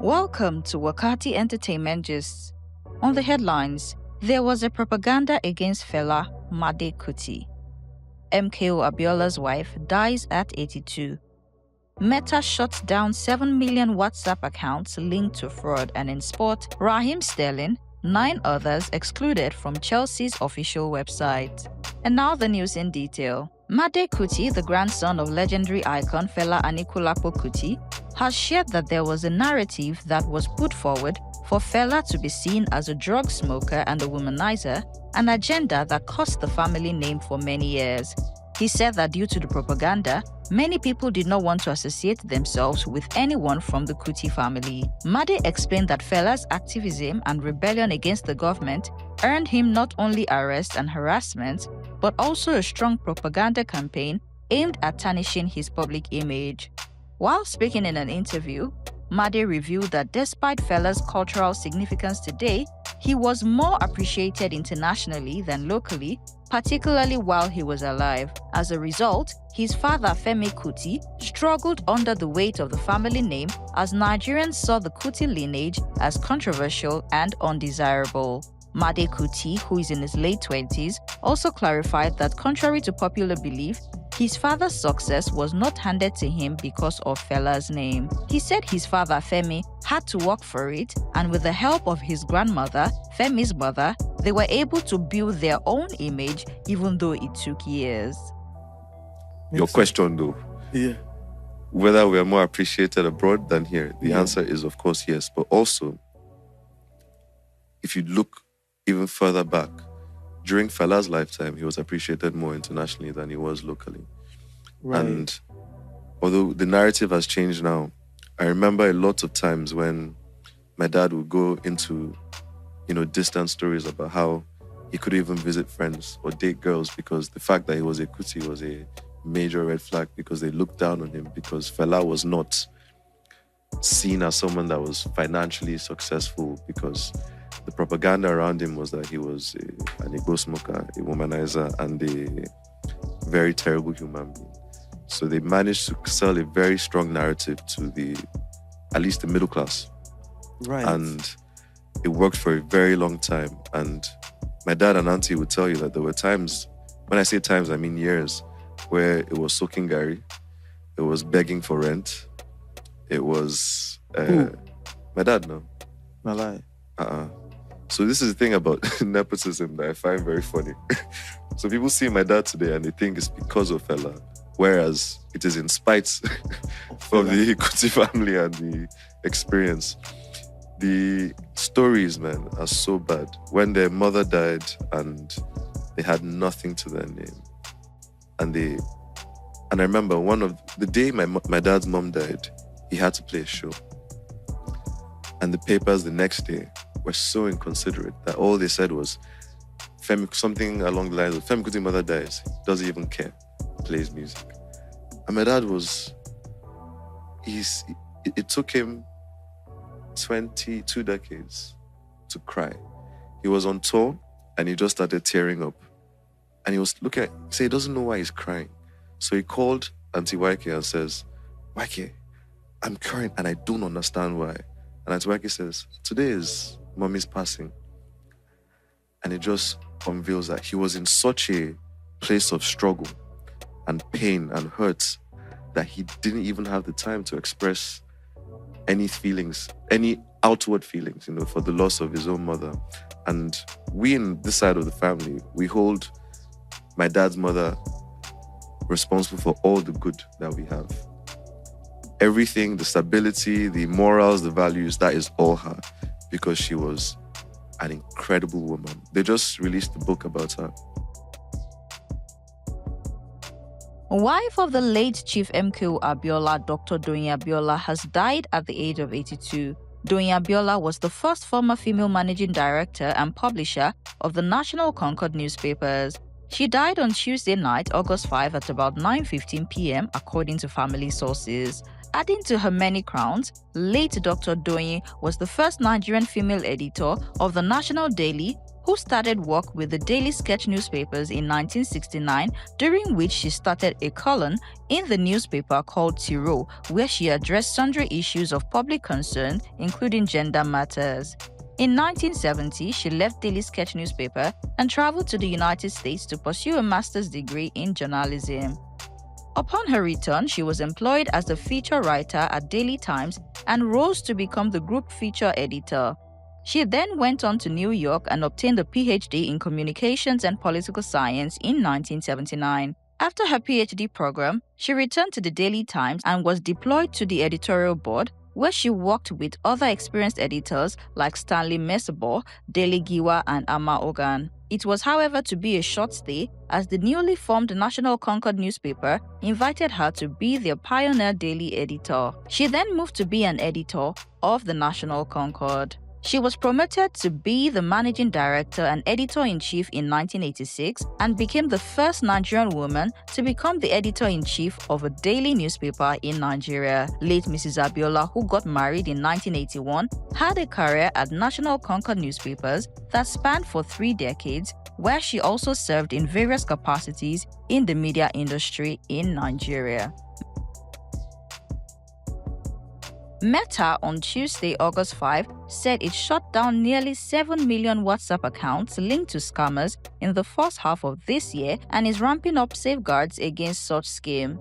Welcome to Wakaati Entertainment Gist. On the headlines, there was a propaganda against Fela Kuti. MKO Abiola's wife dies at 82. Meta shuts down 7 million WhatsApp accounts linked to fraud. And in sport, Raheem Sterling, 9 others excluded from Chelsea's official website. And now the news in detail. Kuti, the grandson of legendary icon Fela Anikulapo-Kuti, has shared that there was a narrative that was put forward for Fela to be seen as a drug smoker and a womanizer, an agenda that cost the family name for many years. He said that due to the propaganda, many people did not want to associate themselves with anyone from the Kuti family. Made explained that Fela's activism and rebellion against the government earned him not only arrest and harassment, but also a strong propaganda campaign aimed at tarnishing his public image. While speaking in an interview, Made revealed that despite Fela's cultural significance today, he was more appreciated internationally than locally, particularly while he was alive. As a result, his father Femi Kuti struggled under the weight of the family name as Nigerians saw the Kuti lineage as controversial and undesirable. Made Kuti, who is in his late 20s, also clarified that contrary to popular belief, his father's success was not handed to him because of Fela's name. He said his father, Femi, had to work for it, and with the help of his grandmother, Femi's mother, they were able to build their own image even though it took years. Your question though, whether we are more appreciated abroad than here, the answer is of course yes. But also, if you look even further back, during Fela's lifetime, he was appreciated more internationally than he was locally. Right. And although the narrative has changed now, I remember a lot of times when my dad would go into, distant stories about how he couldn't even visit friends or date girls because the fact that he was a Kuti was a major red flag because they looked down on him because Fela was not seen as someone that was financially successful because the propaganda around him was that he was an ego smoker, a womanizer, and a very terrible human being. So they managed to sell a very strong narrative to at least the middle class. Right. And it worked for a very long time. And my dad and auntie would tell you that there were times, when I say times, I mean years, where it was soaking Gary, it was begging for rent, it was... my dad, no. Malai. So this is the thing about nepotism that I find very funny. So people see my dad today and they think it's because of Fela, whereas it is in spite of the Kuti family and the experience. The stories, man, are so bad. When their mother died and they had nothing to their name. And I remember the day my dad's mom died, he had to play a show. And the papers the next day were so inconsiderate that all they said was something along the lines of Femi Kuti's mother dies, doesn't even care, plays music. And my dad it took him 22 decades to cry. He was on tour and he just started tearing up. And he was he doesn't know why he's crying. So he called Auntie Waike and says, Waike, I'm crying and I don't understand why. And Auntie Waike says, today is Mommy's passing. And it just unveils that he was in such a place of struggle and pain and hurt that he didn't even have the time to express any feelings, any outward feelings, for the loss of his own mother. And we in this side of the family, we hold my dad's mother responsible for all the good that we have. Everything, the stability, the morals, the values, that is all her. Because she was an incredible woman. They just released a book about her. Wife of the late Chief MKO Abiola, Dr. Doyin Abiola, has died at the age of 82. Doyin Abiola was the first former female managing director and publisher of the National Concord newspapers. She died on Tuesday night, August 5 at about 9:15 p.m. according to family sources. Adding to her many crowns, late Dr. Doyin was the first Nigerian female editor of the National Daily, who who started work with the daily sketch newspapers in 1969, during which she started a column in the newspaper called Tiro, where she addressed sundry issues of public concern, including gender matters. In 1970, she left Daily Sketch newspaper and traveled to the United States to pursue a master's degree in journalism. Upon her return, she was employed as a feature writer at Daily Times and rose to become the group feature editor. She then went on to New York and obtained a PhD in communications and political science in 1979. After her PhD program, she returned to the Daily Times and was deployed to the editorial board, where she worked with other experienced editors like Stanley Mesabo, Dele Giwa, and Ama Ogan. It was, however, to be a short stay, as the newly formed National Concord newspaper invited her to be their pioneer daily editor. She then moved to be an editor of the National Concord. She was promoted to be the managing director and editor-in-chief in 1986 and became the first Nigerian woman to become the editor-in-chief of a daily newspaper in Nigeria. Late Mrs. Abiola, who got married in 1981, had a career at National Concord newspapers that spanned for 3 decades, where she also served in various capacities in the media industry in Nigeria. Meta on Tuesday, August 5, said it shut down nearly 7 million WhatsApp accounts linked to scammers in the first half of this year and is ramping up safeguards against such scheme.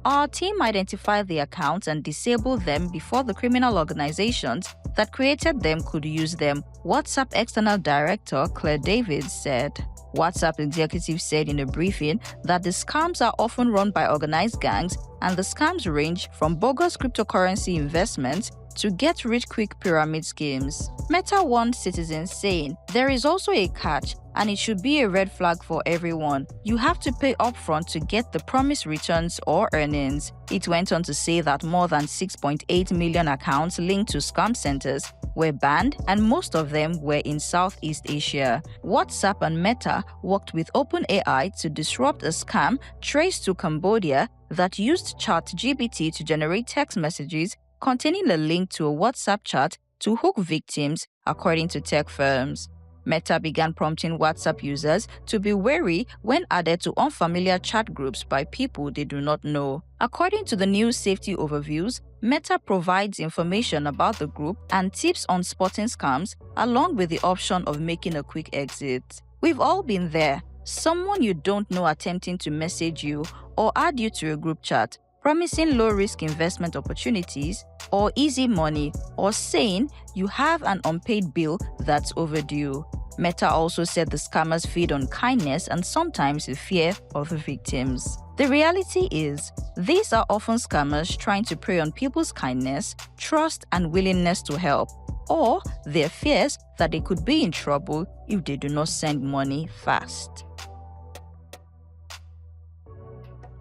Our team identified the accounts and disabled them before the criminal organizations that created them could use them, WhatsApp External Director Claire Davids said. WhatsApp executives said in a briefing that the scams are often run by organized gangs and the scams range from bogus cryptocurrency investments to get-rich-quick pyramid schemes. Meta warned citizens, saying, "There is also a catch, and it should be a red flag for everyone. You have to pay upfront to get the promised returns or earnings." It went on to say that more than 6.8 million accounts linked to scam centers were banned, and most of them were in Southeast Asia. WhatsApp and Meta worked with OpenAI to disrupt a scam traced to Cambodia that used ChatGPT to generate text messages containing a link to a WhatsApp chat to hook victims, according to tech firms. Meta began prompting WhatsApp users to be wary when added to unfamiliar chat groups by people they do not know. According to the new safety overviews, Meta provides information about the group and tips on spotting scams, along with the option of making a quick exit. We've all been there. Someone you don't know attempting to message you or add you to a group chat, promising low-risk investment opportunities or easy money, or saying you have an unpaid bill that's overdue. Meta also said the scammers feed on kindness and sometimes the fear of the victims. The reality is, these are often scammers trying to prey on people's kindness, trust, and willingness to help, or their fears that they could be in trouble if they do not send money fast.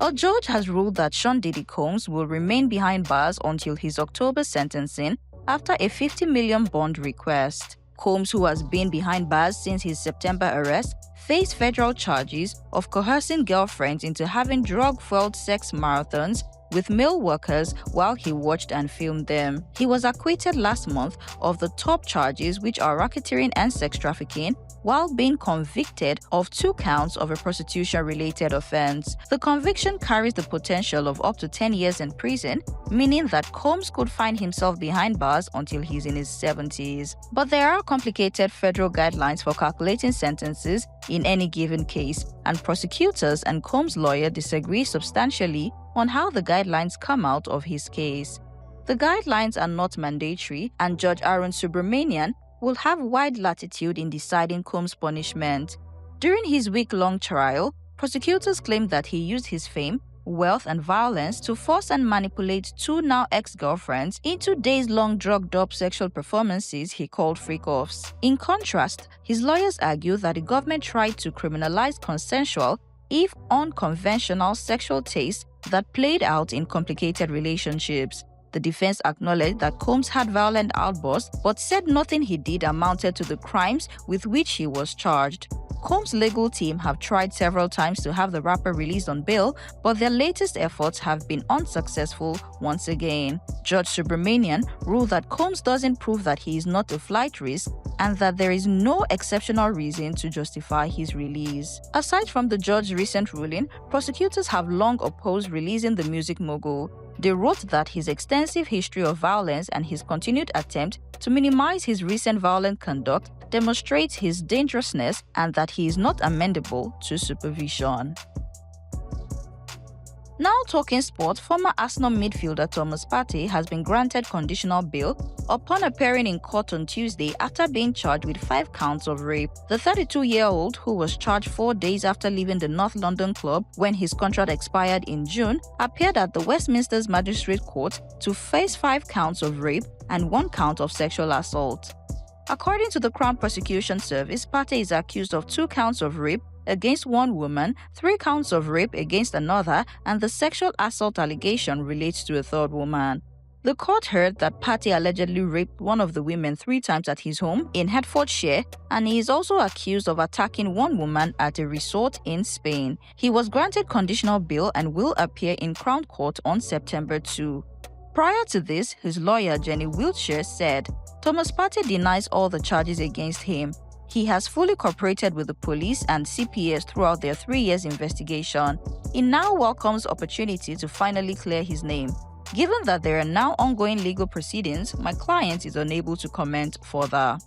A judge has ruled that Sean Diddy Combs will remain behind bars until his October sentencing after a $50 million bond request. Combs, who has been behind bars since his September arrest, faced federal charges of coercing girlfriends into having drug-fueled sex marathons with male workers while he watched and filmed them. He was acquitted last month of the top charges, which are racketeering and sex trafficking, while being convicted of 2 counts of a prostitution-related offense. The conviction carries the potential of up to 10 years in prison, meaning that Combs could find himself behind bars until he's in his 70s. But there are complicated federal guidelines for calculating sentences in any given case, and prosecutors and Combs' lawyer disagree substantially on how the guidelines come out of his case. The guidelines are not mandatory, and Judge Aaron Subramanian will have wide latitude in deciding Combs' punishment. During his week-long trial, prosecutors claimed that he used his fame, wealth, and violence to force and manipulate 2 now ex-girlfriends into days-long drugged-up sexual performances he called freak-offs. In contrast, his lawyers argue that the government tried to criminalize consensual, if unconventional, sexual tastes that played out in complicated relationships. The defense acknowledged that Combs had violent outbursts, but said nothing he did amounted to the crimes with which he was charged. Combs' legal team have tried several times to have the rapper released on bail, but their latest efforts have been unsuccessful once again. Judge Subramanian ruled that Combs doesn't prove that he is not a flight risk and that there is no exceptional reason to justify his release. Aside from the judge's recent ruling, prosecutors have long opposed releasing the music mogul. They wrote that his extensive history of violence and his continued attempt to minimize his recent violent conduct demonstrates his dangerousness and that he is not amendable to supervision. Now talking sport, former Arsenal midfielder Thomas Partey has been granted conditional bail upon appearing in court on Tuesday after being charged with 5 counts of rape. The 32-year-old, who was charged 4 days after leaving the North London club when his contract expired in June, appeared at the Westminster's Magistrate Court to face 5 counts of rape and 1 count of sexual assault. According to the Crown Prosecution Service, Partey is accused of 2 counts of rape against 1 woman, 3 counts of rape against another, and the sexual assault allegation relates to a 3rd woman. The court heard that Partey allegedly raped one of the women 3 times at his home in Hertfordshire, and he is also accused of attacking 1 woman at a resort in Spain. He was granted conditional bail and will appear in Crown Court on September 2. Prior to this, his lawyer Jenny Wiltshire said, Thomas Partey denies all the charges against him. He has fully cooperated with the police and CPS throughout their 3 years investigation. He now welcomes opportunity to finally clear his name. Given that there are now ongoing legal proceedings, my client is unable to comment further.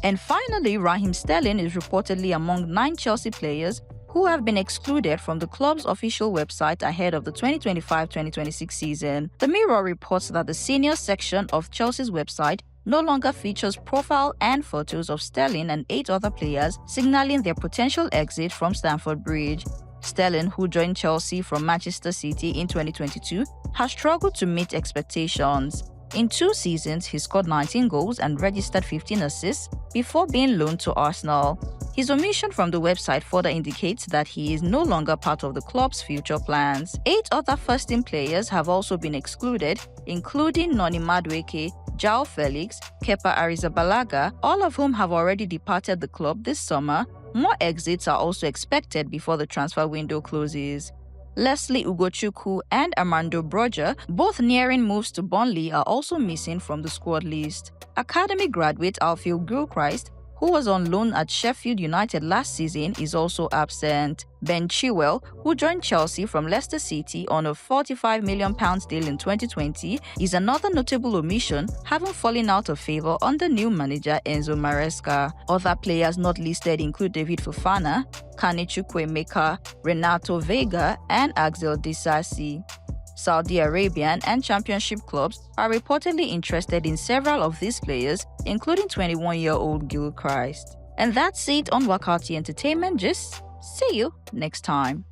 And finally, Raheem Sterling is reportedly among 9 Chelsea players who have been excluded from the club's official website ahead of the 2025-2026 season. The Mirror reports that the senior section of Chelsea's website no longer features profile and photos of Sterling and 8 other players, signaling their potential exit from Stamford Bridge. Sterling, who joined Chelsea from Manchester City in 2022, has struggled to meet expectations. In 2 seasons, he scored 19 goals and registered 15 assists before being loaned to Arsenal. His omission from the website further indicates that he is no longer part of the club's future plans. 8 other first-team players have also been excluded, including Noni Madueke, João Felix, Kepa Arrizabalaga, all of whom have already departed the club this summer. More exits are also expected before the transfer window closes. Leslie Ugochukwu and Armando Broja, both nearing moves to Burnley, are also missing from the squad list. Academy graduate Alfio Gilchrist, who was on loan at Sheffield United last season, is also absent. Ben Chilwell, who joined Chelsea from Leicester City on a £45 million deal in 2020, is another notable omission, having fallen out of favour under new manager Enzo Maresca. Other players not listed include David Fofana, Kane Chukwuemeka, Renato Vega, and Axel Disasi. Saudi Arabian and Championship clubs are reportedly interested in several of these players, including 21-year-old Gilchrist. And that's it on Wakaati Entertainment Gist. See you next time.